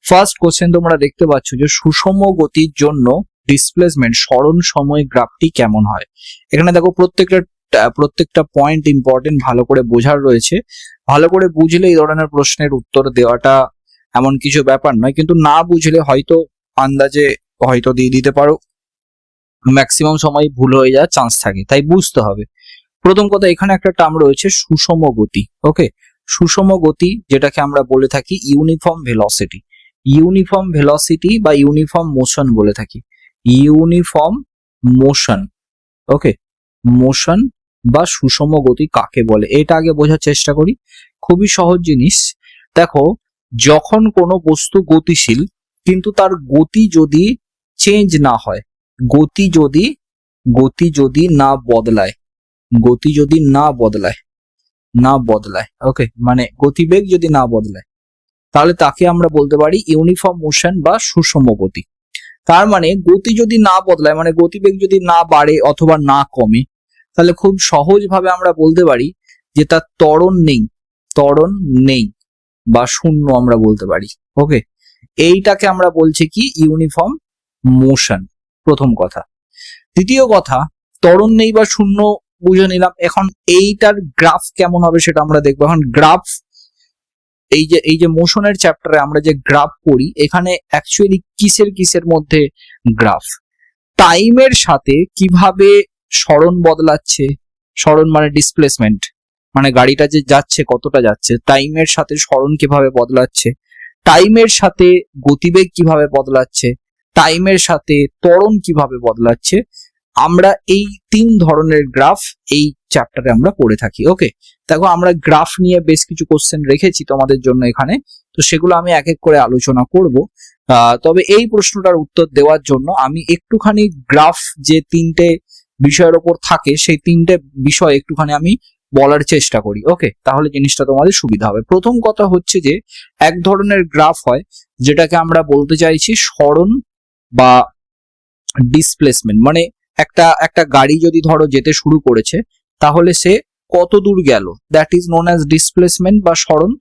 First question তোমরা দেখতে পাচ্ছ যে সুষম গতির জন্য ডিসপ্লেসমেন্ট সরণ সময় গ্রাফটি কেমন হয়। এখানে দেখো প্রত্যেকটা পয়েন্ট ইম্পর্টেন্ট, ভালো করে বোঝার রয়েছে। ভালো করে বুঝলে এই ধরনের প্রশ্নের উত্তর দেওয়াটা এমন কিছু ব্যাপার নয়, কিন্তু না বুঝলে হয়তো আন্দাজে হয়তো দিয়ে দিতে পারো, ম্যাক্সিমাম সময় ভুল হয়ে যাওয়ার চান্স থাকে, তাই বুঝতে হবে। প্রথম কথা, এখানে একটা টার্ম রয়েছে সুষম গতি। ওকে, সুষম গতি যেটাকে আমরা বলে থাকি ইউনিফর্ম ভেলোসিটি। ইউনিফর্ম ভেলোসিটি বা ইউনিফর্ম মোশন বলে থাকি, ইউনিফর্ম মোশন। ওকে, মোশন বা সুষম গতি কাকে বলে এটা আগে বোঝার চেষ্টা করি। খুবই সহজ জিনিস। দেখো, যখন কোনো বস্তু গতিশীল কিন্তু তার গতি যদি চেঞ্জ না হয়, গতি যদি না বদলায়, গতি যদি না বদলায়, ওকে, মানে গতিবেগ যদি না বদলায়, তাহলে তাকে আমরা বলতে পারি ইউনিফর্ম মোশন বা সুষম গতি। তার মানে গতি যদি না বদলায়, মানে গতিবেগ যদি না বাড়ে অথবা না কমে, তাহলে খুব সহজ ভাবে আমরা বলতে পারি যে তার ত্বরণ নেই বা শূন্য আমরা বলতে পারি। ওকে, এইটাকে আমরা বলছি কি ইউনিফর্ম মোশন, প্রথম কথা। দ্বিতীয় কথা, ত্বরণ নেই বা শূন্য বুঝে নিলাম। এখন এইটার গ্রাফ কেমন হবে সেটা আমরা দেখবো। এখন গ্রাফ, এই যে মোশনের চ্যাপ্টারে আমরা যে গ্রাফ পড়ি, এখানে অ্যাকচুয়ালি কিসের মধ্যে গ্রাফ, টাইমের সাথে কিভাবে সরণ বদলাচ্ছে, সরণ মানে ডিসপ্লেসমেন্ট, মানে গাড়িটা যে যাচ্ছে কতটা যাচ্ছে, টাইমের সাথে সরণ কিভাবে বদলাচ্ছে, টাইমের সাথে গতিবেগ কিভাবে বদলাচ্ছে, টাইমের সাথে ত্বরণ কিভাবে বদলাচ্ছে, আমরা এই 3 ধরনের গ্রাফ এই চ্যাপ্টারে আমরা পড়ে থাকি। ওকে, দেখো আমরা গ্রাফ নিয়ে বেশ কিছু কোশ্চেন রেখেছি তোমাদের জন্য এখানে, তো সেগুলো আমি এক এক করে আলোচনা করব। তবে এই প্রশ্নটার উত্তর দেওয়ার জন্য আমি একটুখানি গ্রাফ যে 3টে বিষয়ের ওপর থাকে, সেই 3টে বিষয় একটুখানি আমি বলার চেষ্টা করি। ওকে, তাহলে জিনিসটা তোমাদের সুবিধা হবে। প্রথম কথা হচ্ছে যে এক ধরনের গ্রাফ হয় যেটাকে আমরা বলতে চাইছি সরণ বা ডিসপ্লেসমেন্ট, মানে একটা গাড়ি যদি ধরো যেতে শুরু করেছে, তাহলে সে কত দূর গেল, that is known as displacement বা সরণ।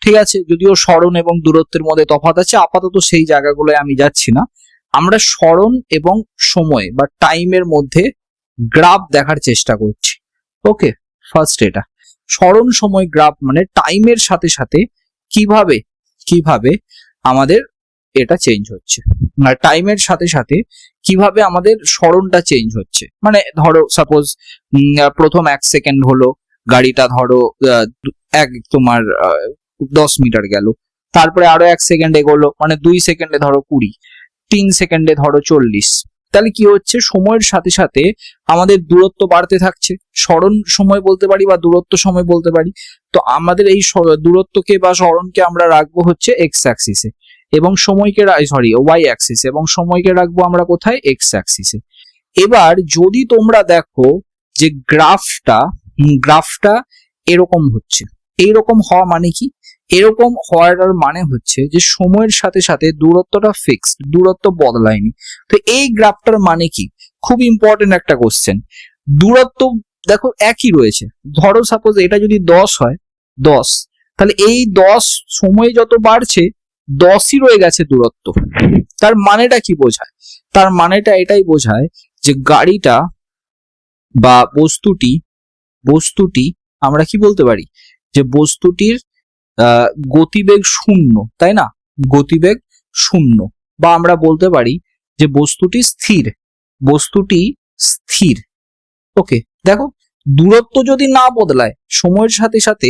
ঠিক আছে, যদিও সরণ এবং দূরত্বের মধ্যে তফাৎ আছে, আপাতত সেই জায়গাগুলোয় আমি যাচ্ছি না। আমরা সরণ এবং সময় বা টাইমের মধ্যে গ্রাফ দেখার চেষ্টা করছি। ওকে, ফার্স্ট এটা সরণ সময় গ্রাফ, মানে টাইমের সাথে সাথে কিভাবে আমাদের এটা চেঞ্জ হচ্ছে, মানে টাইমের সাথে সাথে কিভাবে আমাদের সরণটা চেঞ্জ হচ্ছে। মানে ধরো সাপোজ প্রথম 1 সেকেন্ড হলো, গাড়িটা ধরো তোমার 10 মিটার গেল, তারপরে আরো 1 সেকেন্ড এগোলো, মানে 2 সেকেন্ডে ধরো 20, 3 সেকেন্ডে ধরো 40। তাহলে কি হচ্ছে, সময়ের সাথে সাথে আমাদের দূরত্ব বাড়তে থাকছে। সরণ সময় বলতে পারি বা দূরত্ব সময় বলতে পারি। তো আমাদের এই দূরত্বকে বা সরণকে আমরা রাখবো হচ্ছে এক্স অ্যাক্সিসে, এবং সময়কে ওয়াই অ্যাক্সিসে, এবং সময়কে রাখবো আমরা কোথায়, এক্স অ্যাক্সিসে। এবার যদি তোমরা দেখো যে গ্রাফটা এরকম হচ্ছে, এইরকম হওয়া মানে কি, এরকম হওয়ার মানে হচ্ছে যে সময়ের সাথে সাথে দূরত্বটা ফিক্সড, দূরত্ব বদলায়নি। তো এই গ্রাফটার মানে কি, খুব ইম্পর্টেন্ট একটা কোশ্চেন। দূরত্ব দেখো একই রয়েছে, ধরো সাপোজ এটা যদি 10 হয়, 10, তাহলে এই 10 সময় যত বাড়ছে 10ই রয়ে গেছে দূরত্ব। তার মানেটা কি বোঝায়, তার মানেটা এটাই বোঝায় যে গাড়িটা বা বস্তুটি আমরা কি বলতে পারি, যে বস্তুটির গতিবেগ 0, তাই না, গতিবেগ 0, বা আমরা বলতে পারি যে বস্তুটি স্থির। ওকে, দেখো দূরত্ব যদি না বদলায়, সময়ের সাথে সাথে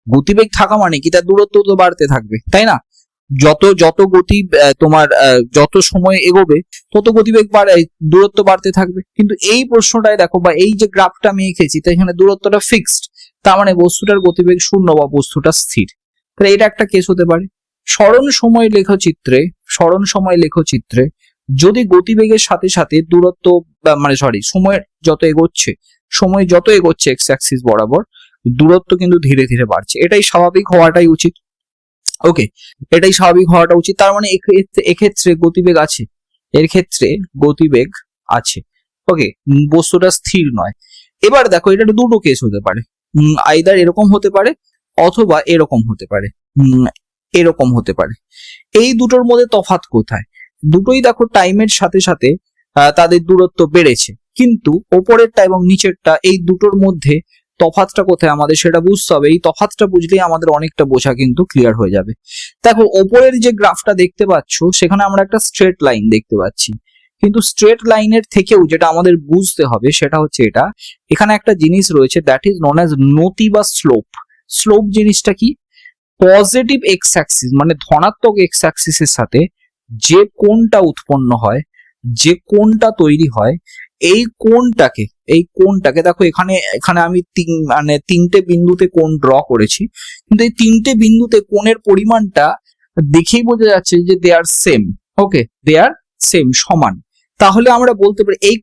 গতিবেগ থাকা মানে কি, তার দূরত্ব তো বাড়তে থাকবে, তাই না। যত গতি তোমার যত সময় এগোবে তত গতিবেগ দূরত্ব বাড়তে থাকবে। কিন্তু এই প্রশ্নটায় দেখো, বা এই যে গ্রাফটা আমি এঁকেছি, তাই এখানে দূরত্বটা ফিক্সড, তার মানে বস্তুটার গতিবেগ 0 বা বস্তুটা স্থির। তাহলে এটা একটা কেস হতে পারে। সরণ সময় লেখচিত্রে যদি গতিবেগের সাথে সাথে দূরত্ব মানে সময় যত এগোচ্ছে এক্স অ্যাক্সিস বরাবর, দূরত্ব কিন্তু ধীরে ধীরে বাড়ছে। এটাই স্বাভাবিক হওয়াটাই উচিত। ওকে, এটাই স্বাভাবিক হওয়াটা উচিত। তার মানে এক্ষেত্রে গতিবেগ আছে, ওকে, বস্তুটা স্থির নয়। এবার দেখো, এটা দুটো কেস হতে পারে, আইদার এরকম হতে পারে অথবা এরকম হতে পারে। এরকম হতে পারে। এই দুটোর মধ্যে তফাৎ কোথায়? দুটোই দেখো টাইমের সাথে সাথে তাদের দূরত্ব বেড়েছে, কিন্তু ওপরেরটা এবং নিচেরটা এই দুটোর মধ্যে তফাৎটা কোথায় আমাদের সেটা বুঝতে হবে। এই তফাৎটা বুঝলেই আমাদের অনেকটা বোঝা কিন্তু ক্লিয়ার হয়ে যাবে। দেখো ওপরের যে গ্রাফটা দেখতে পাচ্ছ সেখানে আমরা একটা স্ট্রেট লাইন দেখতে পাচ্ছি, কিন্তু স্ট্রেট লাইনের থেকেও যেটা আমাদের বুঝতে হবে সেটা হচ্ছে এটা, এখানে একটা জিনিস রয়েছে দ্যাট ইজ নোন অ্যাজ নতি বা স্লোপ। স্লোপ জিনিসটা কি? পজিটিভ এক্স অ্যাক্সিস মানে ধনাত্মক এক্স অ্যাক্সিসের সাথে যে কোণটা উৎপন্ন হয়, যে কোণটা তৈরি হয়, এই কোণটাকে দেখো এখানে আমি তিনটে বিন্দুতে কোণ ড্র করেছি, কিন্তু এই তিনটে বিন্দুতে কোণের পরিমাণটা দেখেই বোঝা যাচ্ছে যে দে আর সেম। ওকে, দে আর সেম, সমান। তাহলে আমরা বলতে পারি এই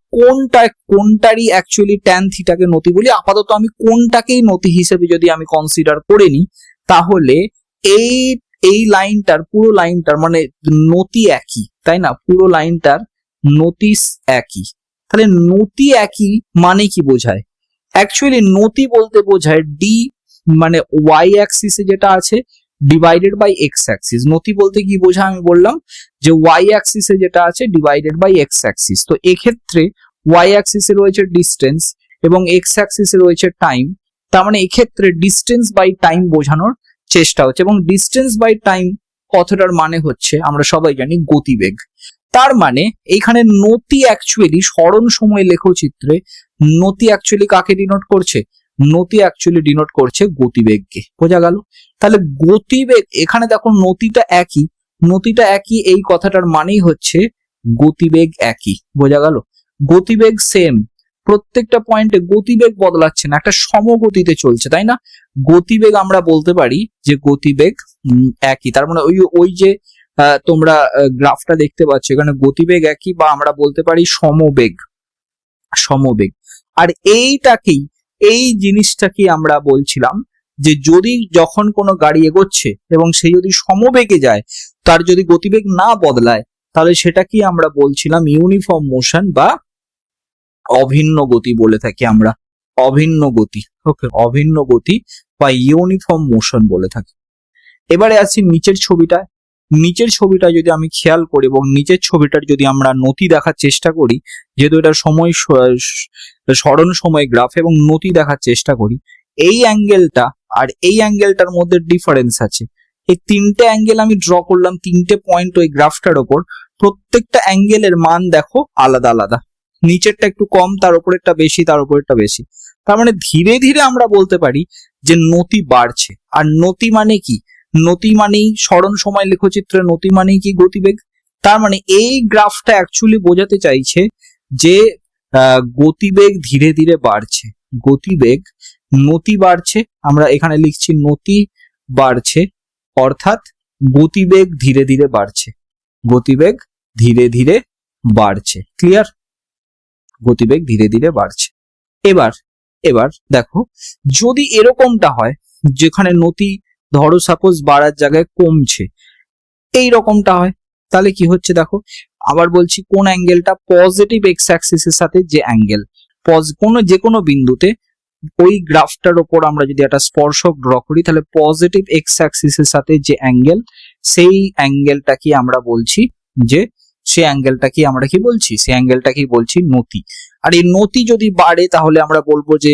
কোণটারই অ্যাকচুয়ালি ট্যান থিটাকে নতি বলি। আপাতত আমি কোণটাকেই নতি হিসেবে যদি আমি কনসিডার করে নিই, তাহলে এই লাইনটার পুরো লাইনটার মানে নতি একই, তাই না? পুরো লাইনটার নতি একই। তাহলে নতি একই মানে কি বোঝায়? অ্যাকচুয়ালি নতি বলতে বোঝায় ডি মানে ওয়াই অ্যাক্সিসে যেটা আছে ডিভাইডেড বাই এক্স অ্যাক্সিস। নতি বলতে কি বোঝায় আমি বললাম যে ওয়াই অ্যাক্সিসে যেটা আছে ডিভাইডেড বাই এক্স অ্যাক্সিস। তো এক্ষেত্রে ওয়াই অ্যাক্সিসে রয়েছে ডিস্টেন্স এবং এক্স অ্যাক্সিসে রয়েছে টাইম। তার মানে এক্ষেত্রে ডিস্টেন্স বাই টাইম বোঝানোর চেষ্টা হচ্ছে, এবং ডিস্টেন্স বাই টাইম কথাটার মানে হচ্ছে আমরা সবাই জানি গতিবেগ। তার মানে এইখানে নতি অ্যাকচুয়ালি স্মরণ সময় লেখচিত্রে নতি অ্যাকচুয়ালি কাকে ডিনোট করছে? নতি অ্যাকচুয়ালি ডিনোট করছে গতিবেগকে। বোঝা গেল? তাহলে গতিবেগ এখানে দেখো নতিটা একই, এই কথাটার মানেই হচ্ছে গতিবেগ একই। বোঝা গেল? গতিবেগ সেম, প্রত্যেকটা পয়েন্টে গতিবেগ বদলাচ্ছে না, একটা সমগতিতে চলছে, তাই না? গতিবেগ আমরা বলতে পারি যে গতিবেগ একই। তার মানে ওই যে তোমরা গ্রাফটা দেখতে পাচ্ছ এখানে গতিবেগ একই, বা আমরা বলতে পারি সমবেগ। আর এই জিনিসটাকেই আমরা বলছিলাম যে যখন কোনো গাড়ি এগোচ্ছে এবং সে যদি সমবেগে যায়, তার যদি গতিবেগ না বদলায়, তাহলে সেটা কি আমরা বলছিলাম ইউনিফর্ম মোশন বা অভিন্ন গতি বলে থাকি আমরা। অভিন্ন গতি, ওকে, অভিন্ন গতি বা ইউনিফর্ম মোশন বলে থাকি। এবারে আসছি নিচের ছবিটা যদি আমি খেয়াল করি এবং নিচের ছবিটার যদি আমরা নতি দেখার চেষ্টা করি, যেহেতু এটা স্মরণ সময় গ্রাফ, এবং নতি দেখার চেষ্টা করি, এই অ্যাঙ্গেলটা আর এই অ্যাঙ্গেলটার মধ্যে ডিফারেন্স আছে। এই তিনটে অ্যাঙ্গেল আমি ড্র করলাম, তিনটে পয়েন্ট ওই গ্রাফটার ওপর, প্রত্যেকটা অ্যাঙ্গেলের মান দেখো আলাদা আলাদা। নিচেরটা একটু কম, তার উপরেরটা বেশি, তার উপরেরটা বেশি। তার মানে ধীরে ধীরে আমরা বলতে পারি যে নতি বাড়ছে। আর নতি মানে কি? নতি মানেই স্মরণ সময় লেখচিত্রে নতি মানেই কি গতিবেগ। তার মানে এই গ্রাফটা অ্যাকচুয়ালি বোঝাতে চাইছে যে গতিবেগ ধীরে ধীরে বাড়ছে। গতিবেগ নতি বাড়ছে, আমরা এখানে লিখছি নতি বাড়ছে, অর্থাৎ গতিবেগ ধীরে ধীরে বাড়ছে। গতিবেগ ধীরে ধীরে বাড়ছে। ক্লিয়ার? গতিবেগ ধীরে ধীরে বাড়ছে। এবার দেখো, যদি এরকমটা হয় যেখানে নতি ধরো সাপোজ বাড়ার জায়গায় কমছে, এই রকমটা হয়, তাহলে কি হচ্ছে দেখো, আবার বলছি কোন অ্যাঙ্গেলটা? পজিটিভ এক্স অ্যাক্সিসের সাথে যে অ্যাঙ্গেল, যে কোনো বিন্দুতে ওই গ্রাফটার ওপর আমরা যদি একটা স্পর্শক ড্র করি, তাহলে পজিটিভ এক্স অ্যাক্সিসের সাথে যে অ্যাঙ্গেল, সেই অ্যাঙ্গেলটা কি আমরা বলছি যে সেই অ্যাঙ্গেলটাকেই আমরা কি বলছি? সেই অ্যাঙ্গেলটাকেই বলছি নতি। আর এই নতি যদি বাড়ে তাহলে আমরা বলবো যে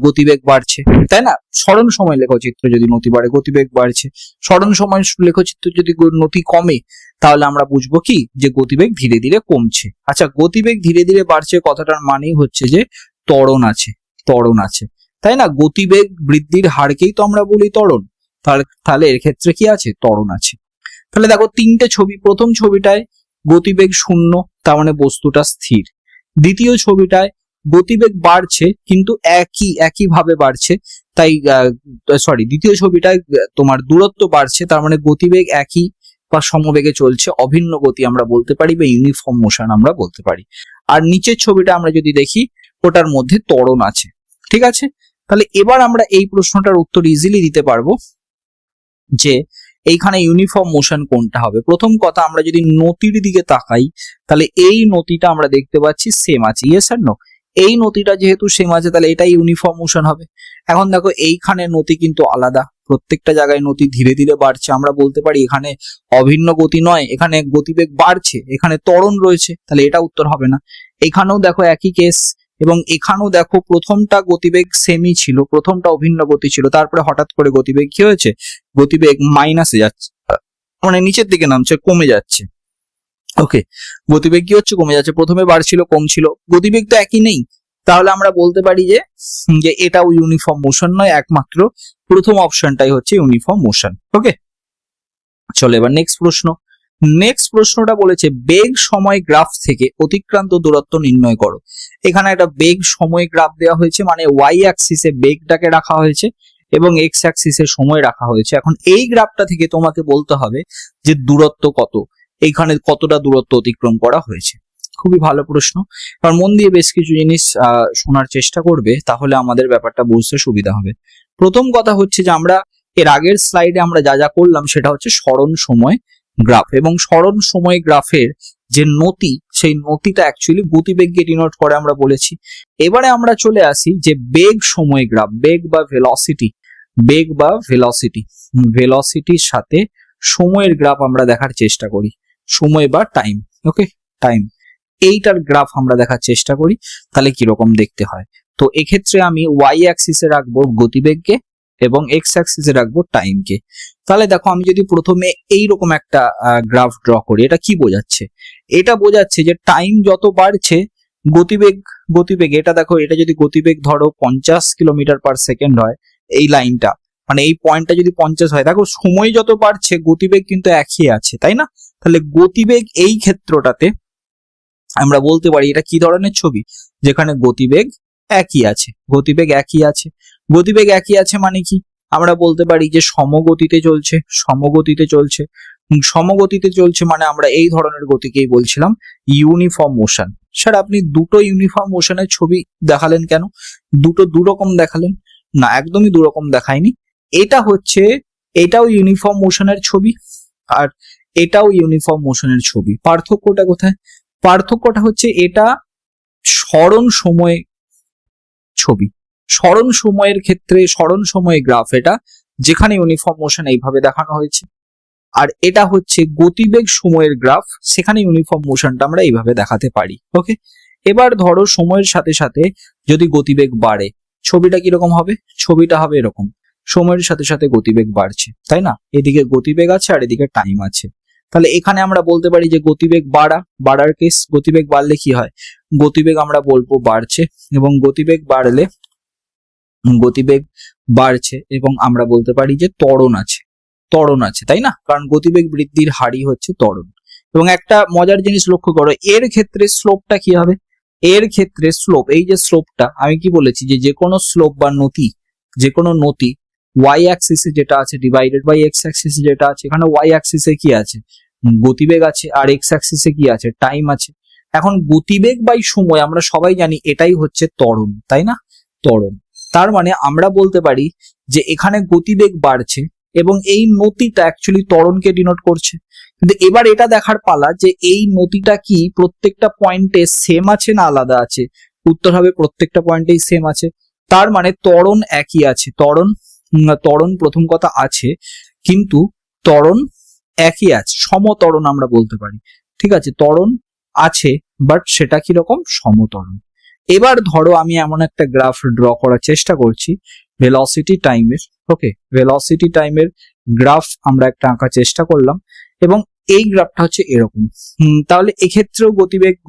গতিবেগ বাড়ছে, তাই না? স্মরণ সময় লেখচিত্র যদি নতি বাড়ে, গতিবেগ বাড়ছে। স্মরণ সময় লেখচিত্র যদি নতি কমে, তাহলে আমরা বুঝবো কি? যে গতিবেগ ধীরে ধীরে কমছে। আচ্ছা, গতিবেগ ধীরে ধীরে বাড়ছে কথাটার মানেই হচ্ছে যে ত্বরণ আছে, তাই না? গতিবেগ বৃদ্ধির হারকেই তো আমরা বলি ত্বরণ। তাহলে এর ক্ষেত্রে কি আছে? ত্বরণ আছে। তাহলে দেখো তিনটে ছবি, প্রথম ছবিটায় গতিবেগ 0, তার মানে বস্তুটা স্থির। দ্বিতীয় ছবিটায় গতিবেগ বাড়ছে কিন্তু একইভাবে বাড়ছে, তাই দ্বিতীয় ছবিটায় তোমার দূরত্ব বাড়ছে, তার মানে গতিবেগ একই বা সমবেগে চলছে, অভিন্ন গতি আমরা বলতে পারি বা ইউনিফর্ম মোশন আমরা বলতে পারি। আর নিচের ছবিটা আমরা যদি দেখি, ওটার মধ্যে ত্বরণ আছে। ঠিক আছে? তাহলে এবার আমরা এই প্রশ্নটার উত্তর ইজিলি দিতে পারবো যে এইখানে ইউনিফর্ম মোশন কোনটা হবে। প্রথম কথা, আমরা যদি নতির দিকে তাকাই, তাহলে এই নতিটা আমরা দেখতে পাচ্ছি সেম আছে। ইয়েস আর নো? এই নতিটা যেহেতু সেম আছে, তাহলে এটাই ইউনিফর্ম মোশন হবে। এখন দেখো এইখানে নতি কিন্তু আলাদা, প্রত্যেকটা জায়গায় নতি ধীরে ধীরে বাড়ছে, আমরা বলতে পারি এখানে অভিন্ন গতি নয়, এখানে গতিবেগ বাড়ছে, এখানে ত্বরণ রয়েছে, তাহলে এটা উত্তর হবে না। এখানেও দেখো একই কেস, এবং এখানেও দেখো প্রথমটা গতিবেগ সেমি ছিল, প্রথমটা অভিন্ন গতি ছিল, তারপরে হঠাৎ করে গতিবেগ কি হয়েছে, গতিবেগ মাইনাসে যাচ্ছে, মানে নিচের দিকে নামছে, কমে যাচ্ছে। ওকে, গতিবেগ কি হচ্ছে, কমে যাচ্ছে, প্রথমে বাড়ছিল কম ছিল, গতিবেগ তো একই নেই, তাহলে আমরা বলতে পারি যে এটাও ইউনিফর্ম মোশন নয়, একমাত্র প্রথম অপশনটাই হচ্ছে ইউনিফর্ম মোশন। ওকে, চলো এবার নেক্সট প্রশ্নটা বলেছে বেগ সময় গ্রাফ থেকে অতিক্রান্ত দূরত্ব নির্ণয় করো। এখানে একটা বেগ সময় গ্রাফ দেওয়া হয়েছে, মানে ওয়াই অ্যাক্সিসে বেগটাকে রাখা হয়েছে এবং এক্স অ্যাক্সিসে সময় রাখা হয়েছে। এখন এই গ্রাফটা থেকে তোমাকে বলতে হবে যে দূরত্ব কত, এইখানে কতটা দূরত্ব অতিক্রম করা হয়েছে। খুবই ভালো প্রশ্ন, কারণ মন দিয়ে বেশ কিছু জিনিস শোনার চেষ্টা করবে, তাহলে আমাদের ব্যাপারটা বুঝতে সুবিধা হবে। প্রথম কথা হচ্ছে যে আমরা এর আগের স্লাইডে আমরা যা যা করলাম সেটা হচ্ছে সরণ সময় গ্রাফ, এবং সরণ সময় গ্রাফের যে নতি, সেই নতিটা অ্যাকচুয়ালি গতিবেগকে ডিনোট করে আমরা বলেছি। এবারে আমরা চলে আসি যে বেগ সময় গ্রাফ, বেগ বা ভেলোসিটির সাথে সময়ের গ্রাফ আমরা দেখার চেষ্টা করি, সময় বা টাইম। ওকে, টাইম, এইটার গ্রাফ আমরা দেখার চেষ্টা করি, তাহলে কিরকম দেখতে হয়। তো এক্ষেত্রে আমি ওয়াই অ্যাক্সিসে রাখবো গতিবেগকে এবং এক্স অ্যাক্সিসে রাখবো টাইমকে। তাহলে দেখো আমি যদি প্রথমে এইরকম একটা গ্রাফ ড্র করি, এটা কি বোঝাচ্ছে, এটা বোঝাচ্ছে যে টাইম যত বাড়ছে গতিবেগ এটা দেখো, এটা যদি গতিবেগ ধরো 50 কিলোমিটার পার সেকেন্ড হয়, এই লাইনটা মানে এই পয়েন্টটা যদি 50 হয়, দেখো সময় যত বাড়ছে গতিবেগ কিন্তু একই আছে, তাই না? তাহলে গতিবেগ এই ক্ষেত্রটাতে আমরা বলতে পারি এটা কি ধরনের ছবি, যেখানে গতিবেগ একই আছে, গতিবেগ একই আছে মানে কি, আমরা বলতে পারি যে সমগতিতে চলছে মানে আমরা এই ধরনের গতিকেই বলছিলাম ইউনিফর্ম মোশন। স্যার আপনি দুটো ইউনিফর্ম মোশনের ছবি দেখালেন কেন, দুটো দুরকম দেখালেন? না, একদমই দুরকম দেখায়নি। এটাও ইউনিফর্ম মোশনের ছবি আর এটাও ইউনিফর্ম মোশনের ছবি। পার্থক্যটা কোথায়? পার্থক্যটা হচ্ছে এটা সরণ সময় ছবি, সরণ সময়ের ক্ষেত্রে সরণ সময় গ্রাফ এটা, যেখানে ইউনিফর্ম মোশন এইভাবে দেখানো হয়েছে, আর এটা হচ্ছে গতিবেগ সময়ের গ্রাফ, সেখানে ইউনিফর্ম মোশনটা আমরা এইভাবে দেখাতে পারি। ওকে, এবার ধরো সময়ের সাথে সাথে যদি গতিবেগ বাড়ে, ছবিটা কিরকম হবে? ছবিটা হবে এরকম, সময়ের সাথে সাথে গতিবেগ বাড়ছে, তাই না? এদিকে গতিবেগ আছে আর এদিকে টাইম আছে। তাহলে এখানে আমরা বলতে পারি যে গতিবেগ বাড়ার কেস, গতিবেগ বাড়লে কি হয়, গতিবেগ আমরা বলবো বাড়ছে, এবং গতিবেগ বাড়ছে এবং আমরা বলতে পারি যে ত্বরণ আছে, তাই না? কারণ গতিবেগ বৃদ্ধির হারই হচ্ছে ত্বরণ। এবং একটা মজার জিনিস লক্ষ্য করো, এর ক্ষেত্রে স্লোপটা কি হবে? এর ক্ষেত্রে স্লোপ, এই যে স্লোপটা আমি কি বলেছি যে কোনো স্লোপ বা নতি ওয়াই অ্যাক্সিসে যেটা আছে ডিভাইডেড বাই এক্স অ্যাক্সিসে যেটা আছে, এখানে ওয়াই অ্যাক্সিসে কি আছে, গতিবেগ আছে, আর এক্স অ্যাক্সিসে কি আছে, টাইম আছে। এখন গতিবেগ বাই সময় আমরা সবাই জানি এটাই হচ্ছে ত্বরণ, তাই না? ত্বরণ, তার মানে আমরা বলতে পারি যে এখানে গতিবেগ বাড়ছে এবং এই নতিটা অ্যাকচুয়ালি ত্বরণকে ডিনোট করছে। কিন্তু এবার এটা দেখার পালা যে এই নতিটা কি প্রত্যেকটা পয়েন্টে সেম আছে না আলাদা আছে। উত্তর হবে প্রত্যেকটা পয়েন্টেই সেম আছে, তার মানে ত্বরণ একই আছে। ত্বরণ প্রথম কথা আছে, কিন্তু ত্বরণ একই আছে, সমত্বরণ আমরা বলতে পারি। ঠিক আছে, ত্বরণ আছে বাট সেটা কিরকম, সমত্বরণ। এবার ধরো আমি এমন একটা গ্রাফ ড্র করার চেষ্টা করছি ভেলোসিটি টাইমের। ওকে, ভেলোসিটি টাইমের গ্রাফ আমরা একটা আঁকার চেষ্টা করলাম এবং এই গ্রাফটা হচ্ছে এরকম। তাহলে এক্ষেত্রেও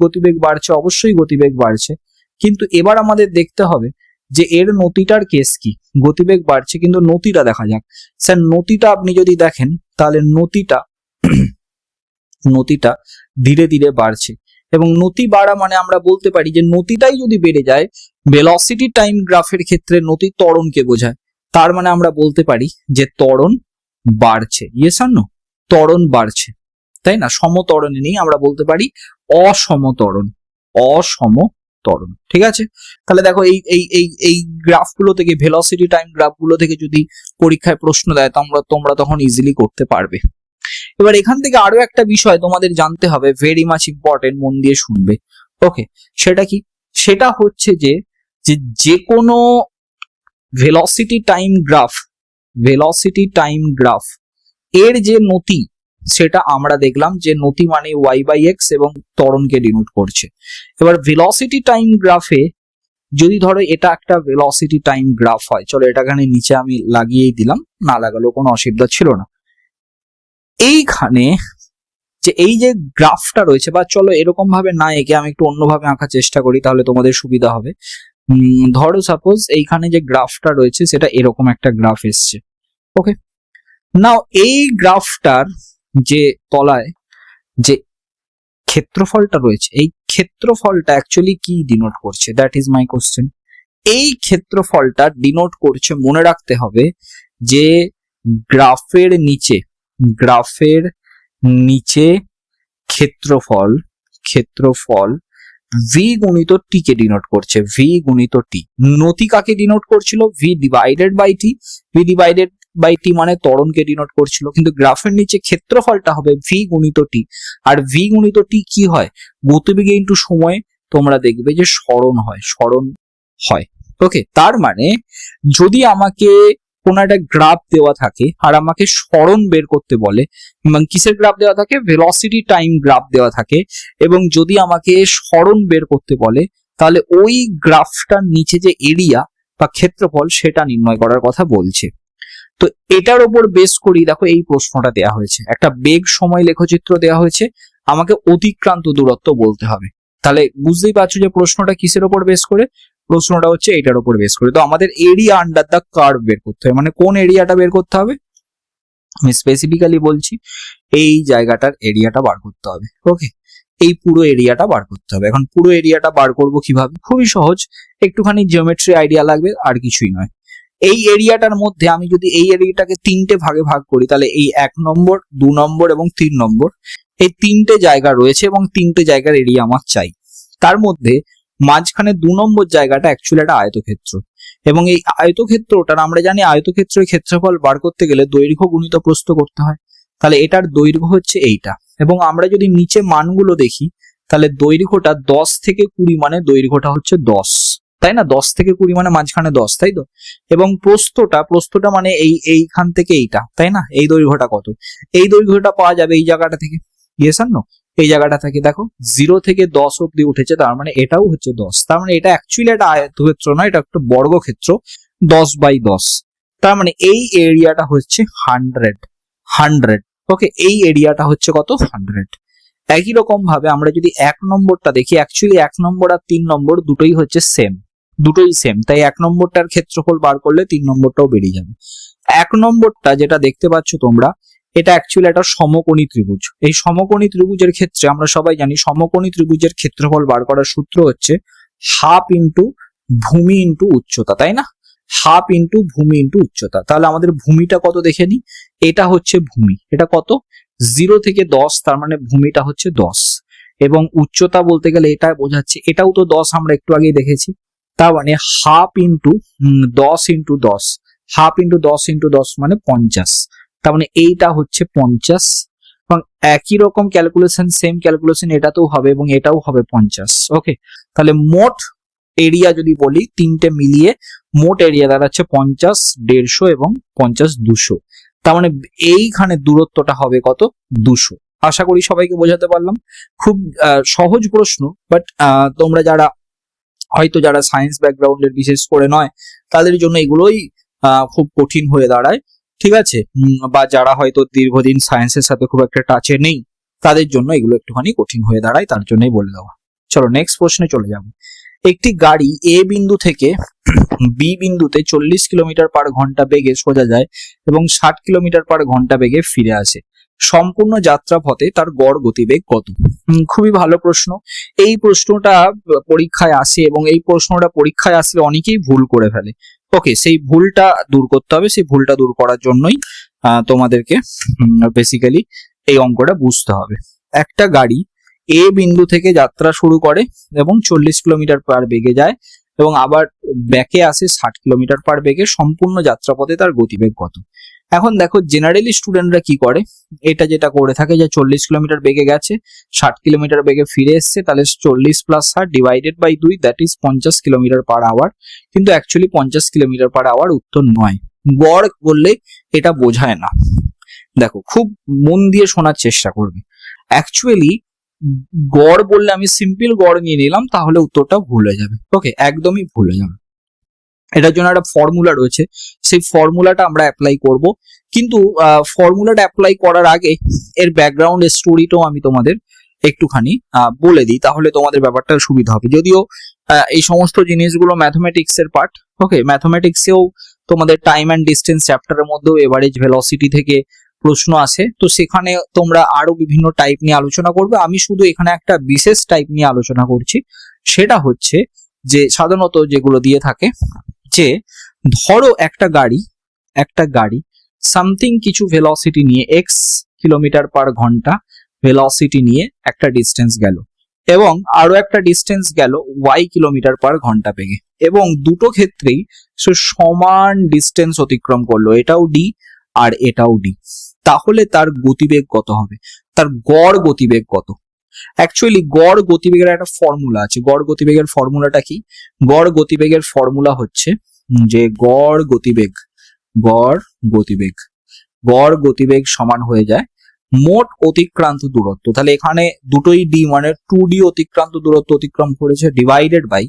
গতিবেগ বাড়ছে, অবশ্যই গতিবেগ বাড়ছে, কিন্তু এবার আমাদের দেখতে হবে যে এর নতিটার কেস কি। গতিবেগ বাড়ছে কিন্তু নতিটা দেখা যাক। স্যার নতিটা আপনি যদি দেখেন তাহলে নতিটা ধীরে ধীরে বাড়ছে, এবং নতি বাড়া মানে আমরা বলতে পারি যে নতিটাই যদি বেড়ে যায়, ভেলোসিটি টাইম গ্রাফের ক্ষেত্রে নতি ত্বরণকে বোঝায়, তার মানে আমরা বলতে পারি যে ত্বরণ বাড়ছে। ইয়েস আর নো, ত্বরণ বাড়ছে, তাই না? সমত্বরণে নেই, আমরা বলতে পারি অসমত্বরণ। ঠিক আছে, তাহলে দেখো এই গ্রাফগুলো থেকে, ভেলোসিটি টাইম গ্রাফগুলো থেকে যদি পরীক্ষায় প্রশ্ন দেয় তোমরা তখন ইজিলি করতে পারবে। এবার এখান থেকে আরো একটা বিষয় তোমাদের জানতে হবে, ভেরি মাচ ইম্পর্টেন্ট, মন দিয়ে শুনবে। ওকে, সেটা কি? সেটা হচ্ছে যে কোনো velocity time graph velocity time graph এর যে নতি সেটা আমরা দেখলাম যে নতি মানে y/x এবং ত্বরণকে ডিনোট করছে। এবার ভেলোসিটি টাইম গ্রাফে যদি ধরো এটা একটা ভেলোসিটি টাইম গ্রাফ হয়, চলো এটা এখানে নিচে আমি লাগিয়েই দিলাম, না লাগালেও কোনো অসুবিধা ছিল না। এইখানে যে এই যে গ্রাফটা রয়েছে, বা চলো এরকম ভাবে না এঁকে আমি একটু অন্যভাবে আঁকার চেষ্টা করি তাহলে তোমাদের সুবিধা হবে। ধরো সাপোজ এইখানে যে গ্রাফটা রয়েছে সেটা এরকম একটা গ্রাফ এসছে, ওকে। নাও এই গ্রাফটার যে তলায় যে ক্ষেত্রফলটা রয়েছে, এই ক্ষেত্রফলটা অ্যাকচুয়ালি কি ডিনোট করছে, দ্যাট ইজ মাই কোশ্চেন। এই ক্ষেত্রফলটা ডিনোট করছে, মনে রাখতে হবে যে গ্রাফের নিচে ক্ষেত্রফল ভি গুণিত টি কে ডিনোট করছে, ভি গুণিত টি। নতি কাকে ডিনোট করছিল, ভি ডিভাইডেড বাই টি মানে ত্বরণকে ডিনোট করছিল, কিন্তু গ্রাফের নিচে ক্ষেত্রফলটা হবে ভি গুণিত টি। আর ভি গুণিত টি কি হয়, গতিবেগে ইনটু সময়ে তোমরা দেখবে যে সরণ হয়, ওকে। তার মানে যদি আমাকে কোন একটা গ্রাফ দেওয়া থাকে আর আমাকে সরণ বের করতে বলে, এবং কিসের গ্রাফ দেওয়া থাকে, ভেলোসিটি টাইম গ্রাফ দেওয়া থাকে, এবং যদি আমাকে সরণ বের করতে বলে তাহলে ওই গ্রাফটার নিচে যে এরিয়া বা ক্ষেত্রফল সেটা নির্ণয় করার কথা বলছে। তো এটার উপর বেস করি দেখো এই প্রশ্নটা দেওয়া হয়েছে, একটা বেগ সময় লেখচিত্র দেওয়া হয়েছে, আমাকে অতিক্রান্ত দূরত্ব বলতে হবে। তাহলে বুঝতেই পারছো যে প্রশ্নটা কিসের উপর বেস করে, প্রশ্নটা হচ্ছে এইটার উপর বেস করে। তো আমাদের এরিয়া আন্ডার দ্য কার্ভ বের করতে হবে, মানে কোন এরিয়াটা বের করতে হবে, আমি স্পেসিফিক্যালি বলছি এই জায়গাটার এরিয়াটা বার করতে হবে, ওকে। এই পুরো এরিয়াটা বার করতে হবে। এখন পুরো এরিয়াটা বার করব কিভাবে, খুবই সহজ, একটুখানি জিওমেট্রি আইডিয়া লাগবে, আর কিছুই নয়। এই এরিয়াটার মধ্যে আমি যদি এই এরিয়াটাকে তিনটে ভাগে ভাগ করি, তাহলে এই 1 নম্বর 2 নম্বর এবং 3 নম্বর এই তিনটে জায়গা রয়েছে এবং তিনটে জায়গার এরিয়া আমার চাই। তার মধ্যে মাঝখানে 2 নম্বর জায়গাটা অ্যাকচুয়ালি একটা আয়তক্ষেত্র, এবং এই আয়তক্ষেত্রটার আমরা জানি আয়তক্ষেত্রের ক্ষেত্রফল বার করতে গেলে দৈর্ঘ্য গুণিত প্রস্থ করতে হয়। তাহলে এটার দৈর্ঘ্য হচ্ছে এইটা, এবং আমরা যদি নিচে মানগুলো দেখি তাহলে দৈর্ঘ্যটা 10 থেকে 20 মানে দৈর্ঘ্যটা হচ্ছে 10, তাই না, 10 থেকে 20 মানে মাঝখানে 10, তাই তো। এবং প্রস্থটা মানে এইখান থেকে এইটা, তাই না, এই দৈর্ঘ্যটা কত, এই দৈর্ঘ্যটা পাওয়া যাবে এই জায়গাটা থেকে, ইয়েস আর নো, এই জায়গাটা থেকে দেখো 0 থেকে 10 অব্দি উঠেছে, তার মানে এটাও হচ্ছে 10, তার মানে এটা অ্যাকচুয়ালি একটা আয়তক্ষেত্র নয়, এটা একটা বর্গক্ষেত্র 10/10। তার মানে এই এরিয়াটা হচ্ছে 100, ওকে। এই এরিয়াটা হচ্ছে কত, 100। একই রকম ভাবে আমরা যদি 1 নম্বরটা দেখি, অ্যাকচুয়ালি 1 নম্বর আর 3 নম্বর দুটোই হচ্ছে সেম, তাই 1 নম্বরটার ক্ষেত্রফল বার করলে 3 নম্বরটাও বেরিয়ে যাবে। 1 নম্বরটা যেটা দেখতে পাচ্ছ তোমরা, এটা অ্যাকচুয়ালি একটা সমকোণী ত্রিভুজ। এই সমকোণী ত্রিভুজের ক্ষেত্রে আমরা সবাই জানি সমকোণী ত্রিভুজের ক্ষেত্রফল বার করার সূত্র হচ্ছে হাফ ইন্টু ভূমি ইন্টু উচ্চতা, তাই না, হাফ ইন্টু ভূমি ইন্টু উচ্চতা। তাহলে আমাদের ভূমিটা কত দেখে নি, এটা হচ্ছে ভূমি, এটা কত 0 থেকে 10, তার মানে ভূমিটা হচ্ছে 10, এবং উচ্চতা বলতে গেলে এটা বোঝাচ্ছে এটাও তো 10, আমরা একটু আগেই দেখেছি। তার মানে half into 10 into 10, half into 10 into 10 মানে 50, তার মানে এইটা হচ্ছে 50, এবং একই রকম ক্যালকুলেশন, সেম ক্যালকুলেশন এটাতেও হবে এবং এটাও হবে 50, ওকে। তাহলে মোট এরিয়া যদি বলি তিনটে মিলিয়ে মোট এরিয়া দাঁড়াচ্ছে 50, 150 এবং 50, 200। তার মানে এইখানে দূরত্বটা হবে কত, 200। আশা করি সবাইকে বোঝাতে পারলাম। খুব সহজ প্রশ্ন, বাট তোমরা যারা সায়েন্স ব্যাকগ্রাউন্ডের বিশেষ করে নয় তাদের জন্য এগুলোই খুব কঠিন হয়ে দাঁড়ায়, ঠিক আছে, বা যারা হয়তো দীর্ঘদিন সায়েন্সের সাথে খুব একটা টাচে নেই তাদের জন্য এগুলো একটুখানি কঠিন হয়ে দাঁড়ায়, তার জন্যই বলে দেওয়া। চলো নেক্সট প্রশ্নে চলে যাব। একটি গাড়ি এ বিন্দু থেকে বি বিন্দুতে 40 কিলোমিটার/ঘন্টা বেগে সোজা যায় এবং 60 কিলোমিটার/ঘন্টা বেগে ফিরে আসে, সম্পূর্ণ যাত্রা পথে তার গড় গতিবেগ কত? খুবই ভালো প্রশ্ন। এই প্রশ্নটা পরীক্ষায় আসে এবং এই প্রশ্নটা পরীক্ষায় আসলে অনেকেই ভুল করে ফেলে, ওকে। সেই ভুলটা দূর করতে হবে, সেই ভুলটা দূর করার জন্যই তোমাদেরকে বেসিক্যালি এই অঙ্কটা বুঝতে হবে। একটা গাড়ি এ বিন্দু থেকে যাত্রা শুরু করে এবং 40 কিলোমিটার বেগে যায় এবং আবার ব্যাকে আসে 60 কিলোমিটার বেগে, সম্পূর্ণ যাত্রাপথে তার গতিবেগ কত? এখন দেখো জেনারেলি স্টুডেন্টরা কি করে, এটা যেটা করে থাকে যে 40 কিলোমিটার বেগে গেছে, 60 কিলোমিটার বেগে ফিরে এসছে, তাহলে 40 + 60 ডিভাইডেড বাই 2, দ্যাট ইজ 50 কিলোমিটার/আওয়ার। কিন্তু অ্যাকচুয়ালি 50 কিলোমিটার/আওয়ার উত্তর নয়। গড় বললে এটা বোঝায় না। দেখো খুব মন দিয়ে শোনার চেষ্টা করবে। অ্যাকচুয়ালি গড় বললে আমি সিম্পল গড় নিয়ে নিলাম, তাহলে উত্তরটা ভুল হয়ে যাবে। ওকে, একদমই ভুল হয়ে যাবে। এটার জন্য একটা ফর্মুলা রয়েছে, সেই ফর্মুলাটা আমরা অ্যাপ্লাই করব। কিন্তু ফর্মুলাটা অ্যাপ্লাই করার আগে এর ব্যাকগ্রাউন্ড স্টোরিটাও আমি তোমাদের একটুখানি বলে দিই, তাহলে তোমাদের ব্যাপারটা সুবিধা হবে। যদিও এই সমস্ত জিনিসগুলো ম্যাথমেটিক্স এর পার্ট। ওকে, ম্যাথমেটিক্সেও তোমাদের টাইম অ্যান্ড ডিস্টেন্স চ্যাপ্টারের মধ্যেও এভারেজ ভেলোসিটি থেকে প্রশ্ন আসে, তো সেখানে তোমরা আরো বিভিন্ন টাইপ নিয়ে আলোচনা করবে। আমি শুধু এখানে একটা বিশেষ টাইপ নিয়ে আলোচনা করছি, সেটা হচ্ছে যে সাধারণত যেগুলো দিয়ে থাকে, যে ধরো একটা গাড়ি সামথিং কিছু ভেলোসিটি নিয়ে এক্স কিলোমিটার পার ঘন্টা ভেলোসিটি নিয়ে একটা ডিস্টেন্স গেল, এবং আরো একটা ডিস্টেন্স গেল ওয়াই কিলোমিটার পার ঘন্টা বেগে, এবং দুটো ক্ষেত্রেই সে সমান ডিস্টেন্স অতিক্রম করলো, এটাও ডি আর এটাও ডি। তাহলে তার গতিবেগ কত হবে, তার গড় গতিবেগ কত? অ্যাকচুয়ালি গড় গতিবেগের একটা ফর্মুলা আছে। গড় গতিবেগের ফর্মুলাটা কি? গড় গতিবেগের ফর্মুলা হচ্ছে যে গড় গতিবেগ সমান হয়ে যায় মোট অতিক্রান্ত দূরত্ব। তাহলে এখানে দুটোই ডি, মানে 2D অতিক্রান্ত দূরত্ব অতিক্রম করেছে, ডিভাইডেড বাই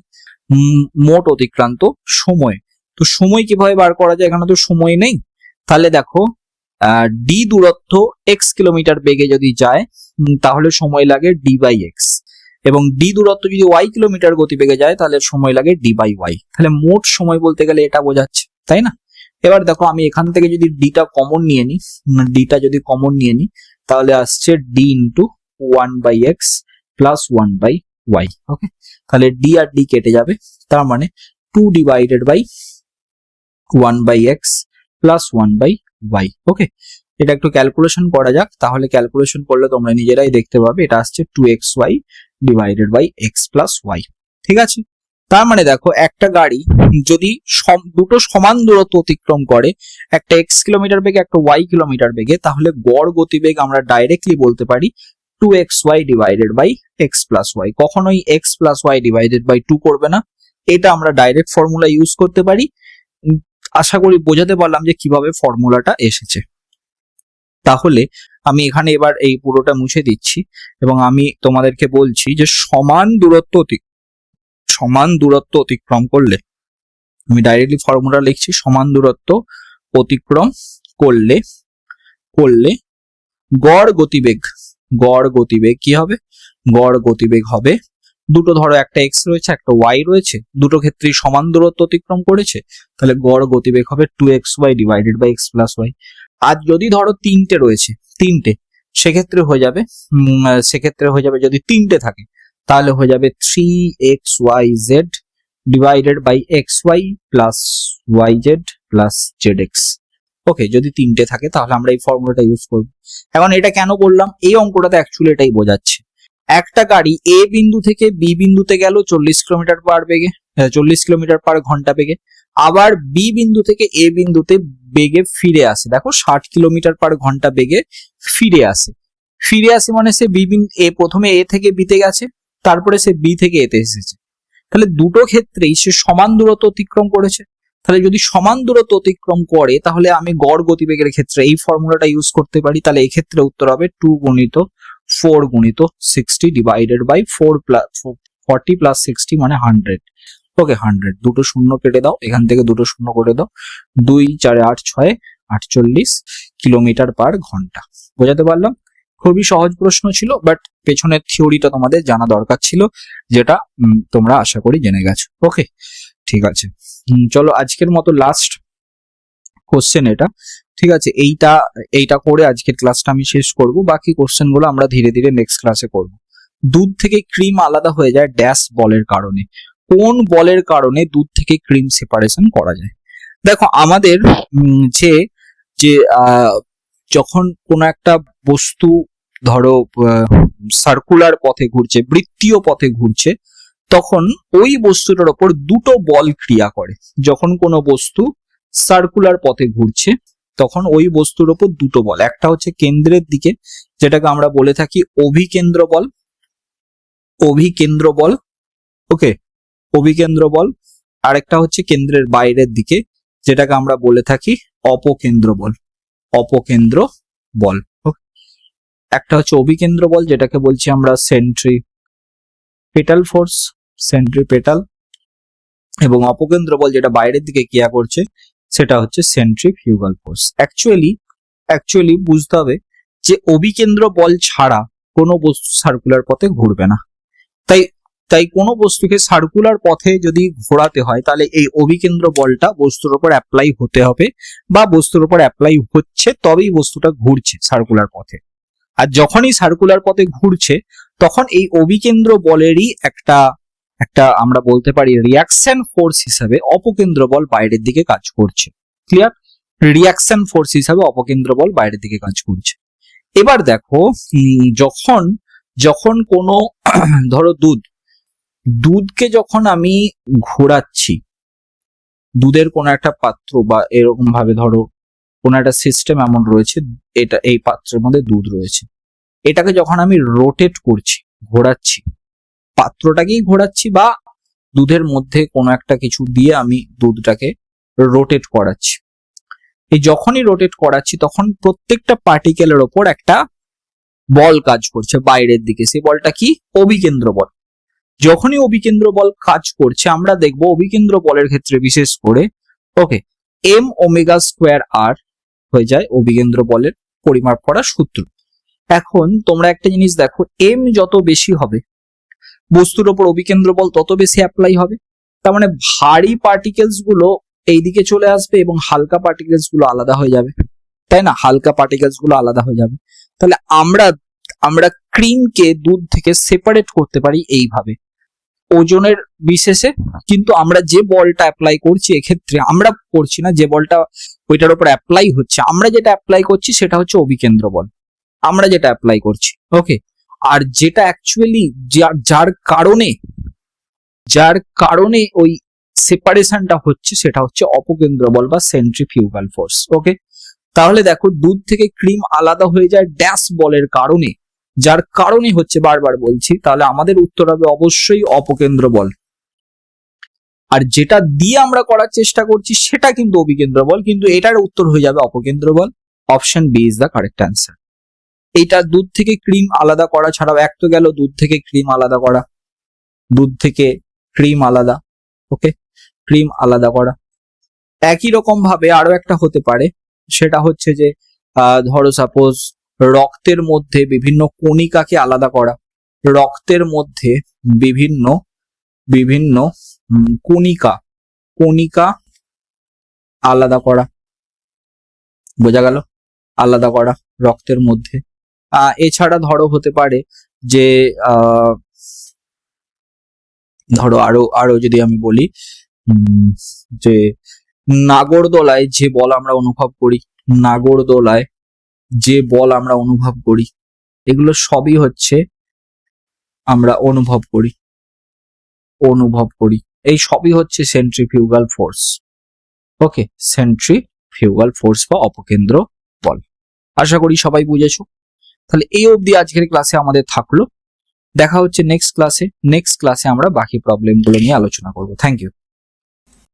মোট অতিক্রান্ত সময়। তো সময় কিভাবে বার করা যায়? এখানে তো সময় নেই। তাহলে দেখো ডি দূরত্ব এক্স কিলোমিটার বেগে যদি যায়, তাহলে সময় লাগে ডি বাই এক্স, এবং ডি দূরত্ব যদি ওয়াই কিলোমিটার গতিবেগে যায়, তাহলে সময় লাগে ডি বাই ওয়াই। তাহলে মোট সময় বলতে গেলে এটা বোঝাচ্ছে, তাই না? এবার দেখো আমি এখান থেকে যদি ডিটা কমন নিয়ে নিই, তাহলে আসছে D into 1/x plus 1/y। ওকে, তাহলে ডি আর ডি কেটে যাবে, তার মানে 2 divided by 1/x plus 1/y। ওকে, এটা একটু ক্যালকুলেশন করা যাক, তাহলে ক্যালকুলেশন করলে তোমরা নিজেরাই দেখতে পাবে এটা আসছে 2xy divided by x plus y। ঠিক আছে, তার মানে দেখো একটা গাড়ি যদি দুটো সমান দূরত্ব অতিক্রম করে, একটা x কিলোমিটার বেগে একটা y কিলোমিটার বেগে, তাহলে গড় গতিবেগ আমরা ডাইরেক্টলি বলতে পারি 2xy divided by x plus y। কখনোই x plus y divided by 2 করবে না, এটা আমরা ডাইরেক্ট ফর্মুলা ইউজ করতে পারি। আশা করি বোঝাতে পারলাম যে কিভাবে ফর্মুলাটা এসেছে। তাহলে আমি এখানে এবার এই পুরোটা মুছে দিচ্ছি, এবং আমি তোমাদেরকে বলছি যে সমান দূরত্ব অতিক্রম করলে, আমি ডাইরেক্টলি ফর্মুলা লিখছি, সমান দূরত্ব অতিক্রম করলে গড় গতিবেগ কি হবে? গড় গতিবেগ হবে দুটো, ধরো একটা এক্স রয়েছে একটা ওয়াই রয়েছে, দুটো ক্ষেত্রেই সমান দূরত্ব অতিক্রম করেছে, তাহলে গড় গতিবেগ হবে 2xy divided by x plus y। আর যদি ধরো তিনটে সেক্ষেত্রে হয়ে যাবে যদি তিনটে থাকে, তাহলে হয়ে যাবে 3xyz divided by xy plus yz plus zx। Okay, যদি তিনটে থাকে তাহলে আমরা এই ফর্মুলাটা ইউজ করব। এখন এটা কেন বললাম? এই অঙ্কটাতে অ্যাকচুয়ালি এটাই বোঝাচ্ছে। একটা গাড়ি এ বিন্দু থেকে বি বিন্দুতে গেল 40 কিলোমিটার পার ঘন্টা বেগে, আবার বি বিন্দু থেকে এ বিন্দুতে বেগে ফিরে আসে, দেখো 60 কিলোমিটার পার ঘন্টা বেগে ফিরে আসে মানে সে প্রথমে এ থেকে বিতে গেছে, তারপরে সে বি থেকে এতে এসেছে। তাহলে দুটো ক্ষেত্রেই সে সমান দূরত্ব অতিক্রম করেছে। তাহলে যদি সমান দূরত্ব অতিক্রম করে, তাহলে আমি গড় গতিবেগের ক্ষেত্রে এই ফর্মুলাটা ইউজ করতে পারি। তাহলে এই ক্ষেত্রে উত্তর হবে 2 গুণিত 4 গুণিত 60 ডিভাইডেড বাই 40 প্লাস 60 মানে 100। ওকে, 100, দুটো শূন্য কেটে দাও, এখান থেকে দুটো শূন্য করে দাও, 2 4 8 6 48 কিলোমিটার পার ঘন্টা। বোঝাতে পারলাম? খুবই সহজ প্রশ্ন ছিল, বাট পেছনের থিওরিটা তোমাদের জানা দরকার ছিল, যেটা তোমরা আশা করি জেনে গেছো। ওকে, ঠিক আছে, চলো আজকের মতো লাস্ট কোশ্চেন এটা। ঠিক আছে, এইটা করে আজকের ক্লাসটা আমি শেষ করব। বাকি কোশ্চেন গুলো আমরা ধীরে ধীরে নেক্সট ক্লাসে করব। দুধ থেকে ক্রিম আলাদা হয়ে যায় ড্যাশ বলের কারণে। কোন বলের কারণে দুধ থেকে ক্রিম সেপারেশন করা যায়? দেখো আমাদের যে যখন কোনো একটা বস্তু ধরো সার্কুলার পথে ঘুরছে, বৃত্তীয় পথে ঘুরছে, তখন ওই বস্তুটার উপর দুটো বল ক্রিয়া করে। যখন কোনো বস্তু সার্কুলার পথে ঘুরছে, তখন ওই বস্তুর উপর দুটো বল, একটা হচ্ছে কেন্দ্রের দিকে, যেটাকে আমরা বলে থাকি অভিকেন্দ্র বল। ওকে, অভিকেন্দ্র বল। আরেকটা হচ্ছে কেন্দ্রের বাইরের দিকে, যেটাকে আমরা বলে থাকি অপকেন্দ্র বল, অপকেন্দ্র বল। একটা হচ্ছে অভিকেন্দ্র বল, যেটাকে বলছি আমরা সেন্ট্রিপেটাল ফোর্স, সেন্ট্রিপেটাল, এবং অপকেন্দ্র বল যেটা বাইরের দিকে ক্রিয়া করছে সেটা হচ্ছে সেন্ট্রিফিউগাল ফোর্স। অ্যাকচুয়ালি বুঝতে হবে যে অভিকেন্দ্র বল ছাড়া কোনো বস্তু সার্কুলার পথে ঘুরবে না। তাই কোনো বস্তুকে সার্কুলার পথে যদি ঘোরাতে হয় তাহলে এই অভিকেন্দ্র বলটা বস্তুর উপর অ্যাপ্লাই হতে হবে, বা বস্তুর উপর অ্যাপ্লাই হচ্ছে তবেই বস্তুটা ঘুরছে সার্কুলার পথে। আর যখনই সার্কুলার পথে ঘুরছে তখন এই অভিকেন্দ্র বলেরই একটা আমরা বলতে পারি রিয়াকশন ফোর্স হিসাবে অপকেন্দ্র বল বাইরের দিকে কাজ করছে। ক্লিয়ার? রিয়াকশন ফোর্স হিসাবে অপকেন্দ্র বল বাইরের দিকে কাজ করছে। এবার দেখো, যখন কোনো ধরো দুধকে যখন আমি ঘোরাচ্ছি, দুধের কোনো একটা পাত্র বা এরকম ভাবে ধরো কোনো একটা সিস্টেম এমন রয়েছে, এটা এই পাত্রের মধ্যে দুধ রয়েছে, এটাকে যখন আমি রোটেট করছি, ঘোরাচ্ছি, পাত্রটাকেই ঘোরাচ্ছি বা দুধের মধ্যে কোনো একটা কিছু দিয়ে আমি দুধটাকে রোটেট করাচ্ছি। এই যখনই রোটেট করাচ্ছি তখন প্রত্যেকটা পার্টিকেলের ওপর একটা বল কাজ করছে বাইরের দিকে। সেই বলটা কি? অভিকেন্দ্র বল। যখনই অভিকেন্দ্র বল কাজ করছে আমরা দেখবো অভিকেন্দ্র বলের ক্ষেত্রে বিশেষ করে এম ওমেগা স্কোয়ার আর হয়ে যায় অভিকেন্দ্র বলের পরিমাপ করা সূত্র। এখন তোমরা একটা জিনিস দেখো, এম যত বেশি হবে বস্তুর ওপর অভিকেন্দ্র বল তত বেশি অ্যাপ্লাই হবে। তার মানে ভারী পার্টিকেলস গুলো এইদিকে চলে আসবে এবং হালকা পার্টিকেলস গুলো আলাদা হয়ে যাবে, তাই না? হালকা পার্টিকেলস গুলো আলাদা হয়ে যাবে। তাহলে আমরা ক্রিমকে দুধ থেকে সেপারেট করতে পারি এইভাবে ওজনের বিশেষে। কিন্তু আমরা যে বলটা অ্যাপ্লাই করছি এক্ষেত্রে আমরা করছি না, যে বলটা ওইটার উপর অ্যাপ্লাই হচ্ছে, আমরা যেটা অ্যাপ্লাই করছি সেটা হচ্ছে অভিকেন্দ্র বল, আমরা যেটা অ্যাপ্লাই করছি। আর যেটা অ্যাকচুয়ালি যার কারণে ওই সেপারেশনটা হচ্ছে সেটা হচ্ছে অপকেন্দ্র বল বা সেন্ট্রিফিউগাল ফোর্স। তাহলে দেখো, দুধ থেকে ক্রিম আলাদা হয়ে যায় ড্যাশ বলের কারণে, যার কারণে হচ্ছে, বারবার বলছি, তাহলে আমাদের উত্তর হবে অবশ্যই অপকেন্দ্র বল। আর যেটা দিয়ে আমরা করার চেষ্টা করছি সেটা কিন্তু অভিকেন্দ্র বল, কিন্তু এটার উত্তর হয়ে যাবে অপকেন্দ্র বল। Option B is the correct answer. এইটা দুধ থেকে ক্রিম আলাদা করা ছাড়াও এক তো গেল দুধ থেকে ক্রিম আলাদা করা, দুধ থেকে ক্রিম আলাদা, ক্রিম আলাদা করা। একই রকম ভাবে আরো একটা হতে পারে, সেটা হচ্ছে যে ধরো সাপোজ রক্তের মধ্যে বিভিন্ন কণিকাকে আলাদা করা, রক্তের মধ্যে বিভিন্ন কণিকা আলাদা করা, বোঝা গেল? আলাদা করা রক্তের মধ্যে। এছাড়া ধরো হতে পারে যে ধরো আরো যদি আমি বলি যে নাগরদোলায় যে বল আমরা অনুভব করি, নাগরদোলায় যে বল আমরা অনুভব করি, এগুলো সবই হচ্ছে আমরা অনুভব করি, এই সবই হচ্ছে সেন্ট্রিফিউগাল ফোর্স। সেন্ট্রিফিউগাল ফোর্স বা অপকেন্দ্র বল। আশা করি সবাই বুঝেছো। তাহলে এই অবধি আজকের ক্লাসে আমাদের থাকলো। দেখা হচ্ছে নেক্সট ক্লাসে আমরা বাকি প্রবলেমগুলো নিয়ে আলোচনা করব। Thank you.